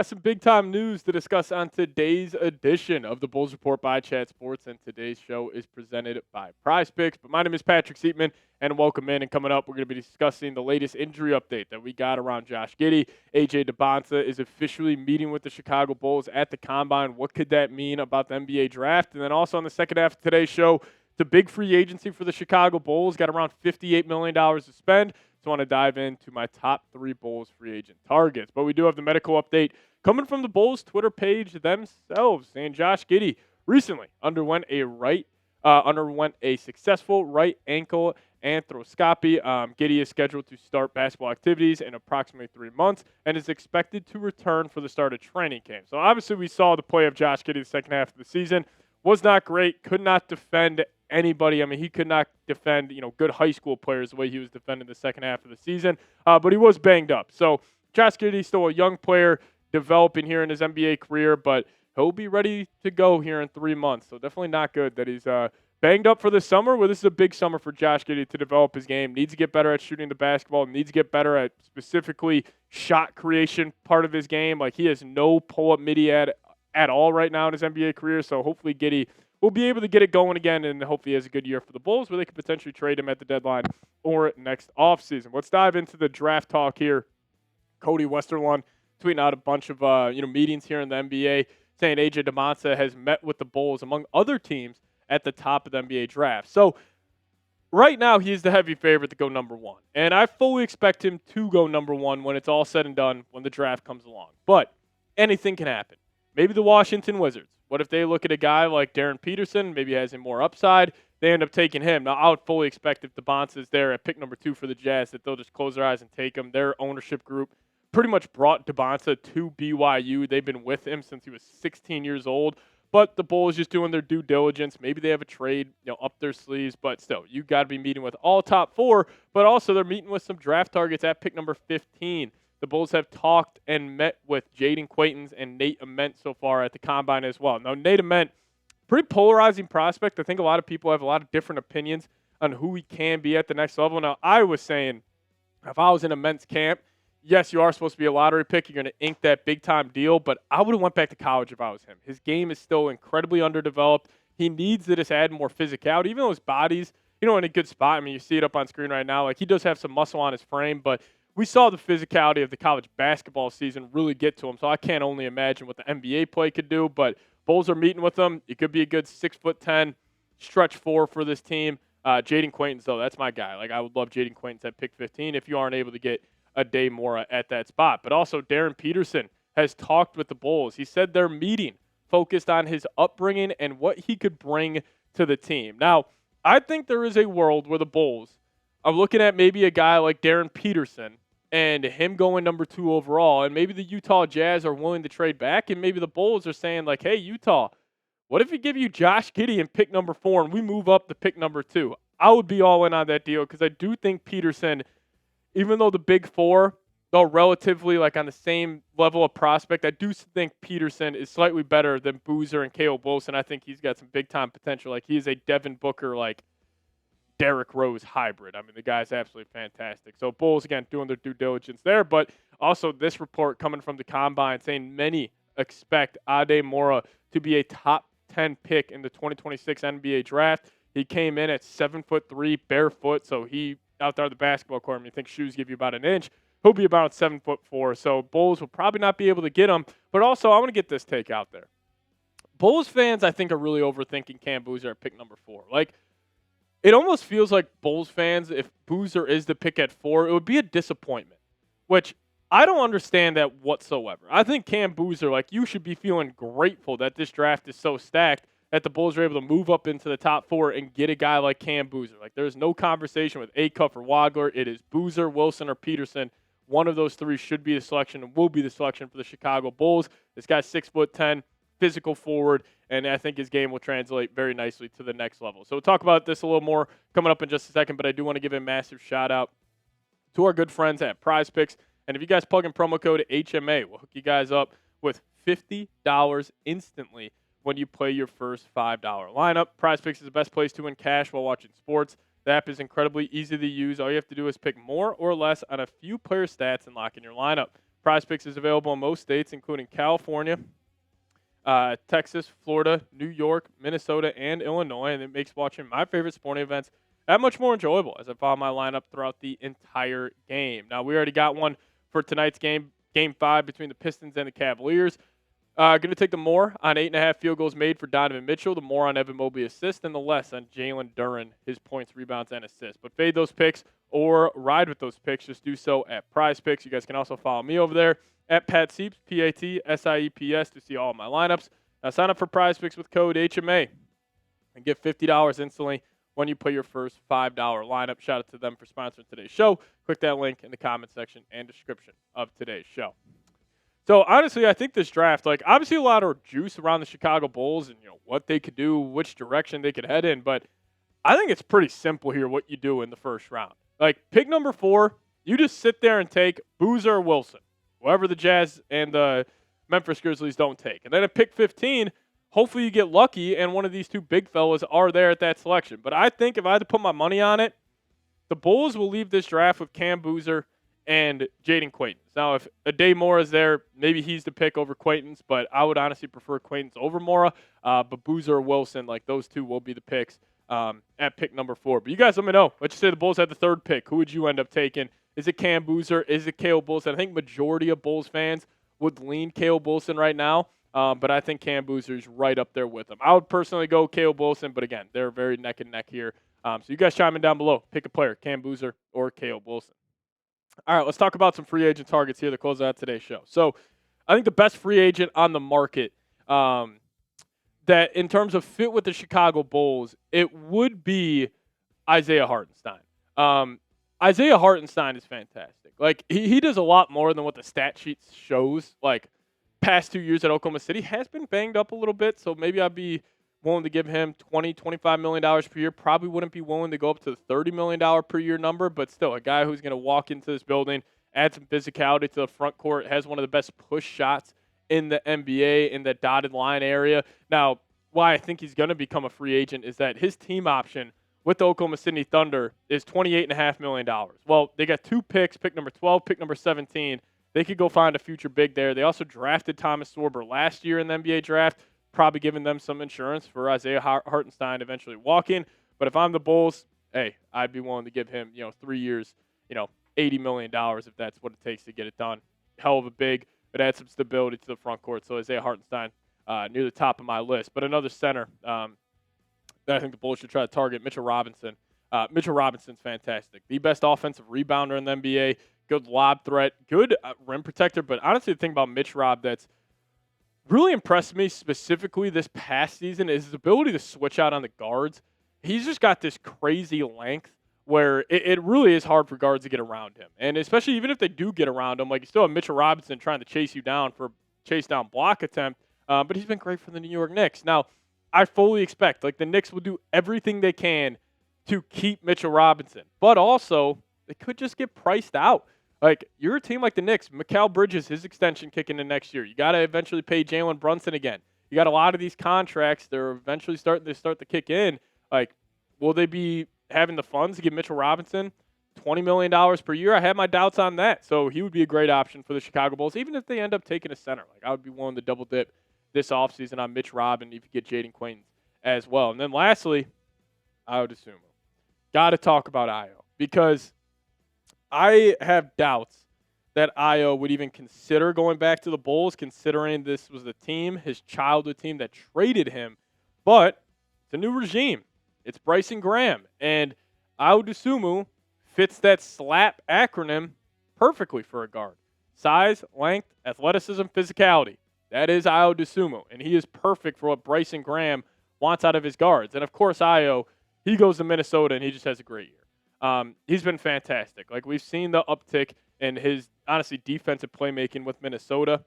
got some big-time news to discuss on today's edition of the Bulls Report by Chat Sports, and today's show is presented by PrizePicks. But my name is Patrick Siepman, and welcome in. And coming up, we're going to be discussing the latest injury update that we got around Josh Giddey. AJ DeBonta is officially meeting with the Chicago Bulls at the Combine. What could that mean about the NBA draft? And then also on the second half of today's show, the big free agency for the Chicago Bulls got around $58 million to spend. So I want to dive into my top 3 Bulls free agent targets. But we do have the medical update coming from the Bulls Twitter page themselves, saying Josh Giddey recently underwent a successful right ankle arthroscopy. Giddey is scheduled to start basketball activities in approximately 3 months and is expected to return for the start of training camp. So obviously we saw the play of Josh Giddey the second half of the season. Was not great, could not defend anybody. I mean, he could not defend, good high school players the way he was defending the second half of the season, but he was banged up. So Josh Giddey, still a young player developing here in his NBA career, but he'll be ready to go here in 3 months. So definitely not good that he's banged up for the summer. Well, this is a big summer for Josh Giddey to develop his game. Needs to get better at shooting the basketball. Needs to get better at specifically shot creation part of his game. Like, he has no pull-up midi at all right now in his NBA career. So hopefully Giddey will be able to get it going again, and hopefully he has a good year for the Bulls where they could potentially trade him at the deadline or next offseason. Let's dive into the draft talk here. Cody Westerlund tweeting out a bunch of meetings here in the NBA, saying AJ DeBonta has met with the Bulls, among other teams, at the top of the NBA draft. So right now he's the heavy favorite to go number 1. And I fully expect him to go number 1 when it's all said and done, when the draft comes along. But anything can happen. Maybe the Washington Wizards. What if they look at a guy like Darren Peterson, maybe has him more upside, they end up taking him. Now, I would fully expect if DeBonta is there at pick number 2 for the Jazz that they'll just close their eyes and take him. Their ownership group pretty much brought DeBonta to BYU. They've been with him since he was 16 years old. But the Bulls just doing their due diligence. Maybe they have a trade, up their sleeves. But still, you got to be meeting with all top 4. But also they're meeting with some draft targets at pick number 15. The Bulls have talked and met with Jaden Quaintons and Nate Ament so far at the Combine as well. Now, Nate Ament, pretty polarizing prospect. I think a lot of people have a lot of different opinions on who he can be at the next level. Now, I was saying, if I was in Ament's camp, yes, you are supposed to be a lottery pick. You're going to ink that big-time deal, but I would have went back to college if I was him. His game is still incredibly underdeveloped. He needs to just add more physicality, even though his body's, in a good spot. I mean, you see it up on screen right now. Like, he does have some muscle on his frame, but we saw the physicality of the college basketball season really get to him, so I can't only imagine what the NBA play could do, but Bulls are meeting with him. It could be a good 6'10", stretch 4 for this team. Jaden Quaintons, though, that's my guy. Like, I would love Jaden Quaintons at pick 15 if you aren't able to get a day more at that spot. But also Darren Peterson has talked with the Bulls. He said their meeting focused on his upbringing and what he could bring to the team. Now, I think there is a world where the Bulls are looking at maybe a guy like Darren Peterson and him going number 2 overall, and maybe the Utah Jazz are willing to trade back, and maybe the Bulls are saying, like, hey, Utah, what if we give you Josh Giddey in pick number 4 and we move up to pick number 2? I would be all in on that deal because I do think Peterson, even though the big 4, they're relatively like on the same level of prospect, I do think Peterson is slightly better than Boozer and Caleb Wilson. I think he's got some big-time potential. Like, he's a Devin Booker, like, Derrick Rose hybrid. I mean, the guy's absolutely fantastic. So Bulls, again, doing their due diligence there. But also this report coming from the Combine saying many expect Ademora to be a top 10 pick in the 2026 NBA draft. He came in at 7'3", barefoot, so he out there at the basketball court, I mean, you think shoes give you about an inch. He'll be about 7'4". So Bulls will probably not be able to get him. But also, I want to get this take out there. Bulls fans, I think, are really overthinking Cam Boozer at pick number 4. Like, it almost feels like Bulls fans, if Boozer is the pick at 4, it would be a disappointment, which I don't understand that whatsoever. I think Cam Boozer, like, you should be feeling grateful that this draft is so stacked that the Bulls are able to move up into the top 4 and get a guy like Cam Boozer. Like, there's no conversation with Acuff or Wagler. It is Boozer, Wilson, or Peterson. One of those 3 should be the selection and will be the selection for the Chicago Bulls. This guy's 6'10", physical forward, and I think his game will translate very nicely to the next level. So we'll talk about this a little more coming up in just a second, but I do want to give a massive shout-out to our good friends at PrizePicks. And if you guys plug in promo code HMA, we'll hook you guys up with $50 instantly when you play your first $5 lineup. PrizePicks is the best place to win cash while watching sports. The app is incredibly easy to use. All you have to do is pick more or less on a few player stats and lock in your lineup. PrizePicks is available in most states, including California, Texas, Florida, New York, Minnesota, and Illinois, and it makes watching my favorite sporting events that much more enjoyable as I follow my lineup throughout the entire game. Now, we already got one for tonight's game, Game 5 between the Pistons and the Cavaliers. Going to take the more on 8.5 field goals made for Donovan Mitchell, the more on Evan Mobley assists, and the less on Jalen Duren, his points, rebounds, and assists. But fade those picks or ride with those picks. Just do so at PrizePicks. You guys can also follow me over there at Pat Sieps, PATSIEPS, to see all of my lineups. Now sign up for PrizePicks with code HMA and get $50 instantly when you put your first $5 lineup. Shout out to them for sponsoring today's show. Click that link in the comment section and description of today's show. So, honestly, I think this draft, obviously a lot of juice around the Chicago Bulls and, what they could do, which direction they could head in. But I think it's pretty simple here what you do in the first round. Pick number 4, you just sit there and take Boozer or Wilson, whoever the Jazz and the Memphis Grizzlies don't take. And then at pick 15, hopefully you get lucky and one of these two big fellas are there at that selection. But I think if I had to put my money on it, the Bulls will leave this draft with Cam Boozer and Jaden Quaintance. Now, if Ade Mora is there, maybe he's the pick over Quaintance, but I would honestly prefer Quaintance over Mora. But Boozer or Wilson, those two will be the picks at pick number 4. But you guys let me know. Let's just say the Bulls had the 3rd pick. Who would you end up taking? Is it Cam Boozer? Is it Caleb Wilson? I think majority of Bulls fans would lean Caleb Wilson right now, but I think Cam Boozer is right up there with him. I would personally go Caleb Wilson, but again, they're very neck and neck here. So you guys chime in down below. Pick a player, Cam Boozer or Caleb Wilson. All right, let's talk about some free agent targets here to close out today's show. So I think the best free agent on the market that in terms of fit with the Chicago Bulls, it would be Isaiah Hartenstein. Isaiah Hartenstein is fantastic. He does a lot more than what the stat sheet shows. Past 2 years at Oklahoma City has been banged up a little bit, so maybe I'd be willing to give him $20, $25 million per year. Probably wouldn't be willing to go up to the $30 million per year number, but still a guy who's going to walk into this building, add some physicality to the front court, has one of the best push shots in the NBA in that dotted line area. Now, why I think he's going to become a free agent is that his team option with the Oklahoma City Thunder is $28.5 million. Well, they got 2 picks, pick number 12, pick number 17. They could go find a future big there. They also drafted Thomas Sorber last year in the NBA draft, probably giving them some insurance for Isaiah Hartenstein eventually walking. But if I'm the Bulls, hey, I'd be willing to give him, 3 years, $80 million if that's what it takes to get it done. Hell of a big, but add some stability to the front court. So Isaiah Hartenstein near the top of my list. But another center that I think the Bulls should try to target, Mitchell Robinson. Mitchell Robinson's fantastic. The best offensive rebounder in the NBA. Good lob threat. Good rim protector. But honestly, the thing about Mitch Rob that's really impressed me specifically this past season is his ability to switch out on the guards. He's just got this crazy length where it really is hard for guards to get around him. And especially even if they do get around him, you still have Mitchell Robinson trying to chase you down for a chase down block attempt. But he's been great for the New York Knicks. Now, I fully expect the Knicks will do everything they can to keep Mitchell Robinson. But also, they could just get priced out. You're a team like the Knicks. Mikal Bridges, his extension kicking in next year. You got to eventually pay Jalen Brunson again. You got a lot of these contracts. They're eventually start to kick in. Will they be having the funds to give Mitchell Robinson $20 million per year? I have my doubts on that. So he would be a great option for the Chicago Bulls, even if they end up taking a center. I would be willing to double dip this offseason on Mitch Rob and if you get Jaden Quaintance as well. And then lastly, Ayo Dosunmu. Got to talk about Ayo because I have doubts that Ayo would even consider going back to the Bulls, considering this was the team, his childhood team that traded him. But it's a new regime. It's Bryson Graham. And Ayo Dosunmu fits that SLAP acronym perfectly for a guard. Size, length, athleticism, physicality. That is Ayo Dosunmu. And he is perfect for what Bryson Graham wants out of his guards. And, of course, Ayo, he goes to Minnesota and he just has a great year. He's been fantastic. We've seen the uptick in his, honestly, defensive playmaking with Minnesota,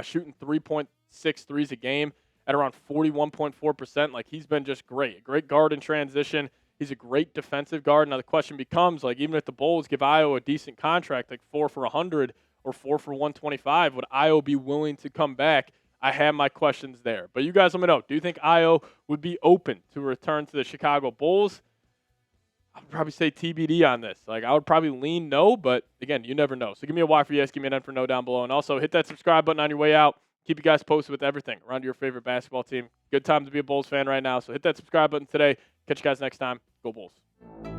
shooting 3.6 threes a game at around 41.4%. He's been just great. A great guard in transition. He's a great defensive guard. Now, the question becomes, even if the Bulls give Ayo a decent contract, 4 for 100 or 4 for 125, would Ayo be willing to come back? I have my questions there. But you guys let me know. Do you think Ayo would be open to return to the Chicago Bulls? I'm would probably say TBD on this. Like, I would probably lean no, but again, you never know. So give me a Y for yes, give me an N for no down below. And also hit that subscribe button on your way out. Keep you guys posted with everything around your favorite basketball team. Good time to be a Bulls fan right now. So hit that subscribe button today. Catch you guys next time. Go Bulls.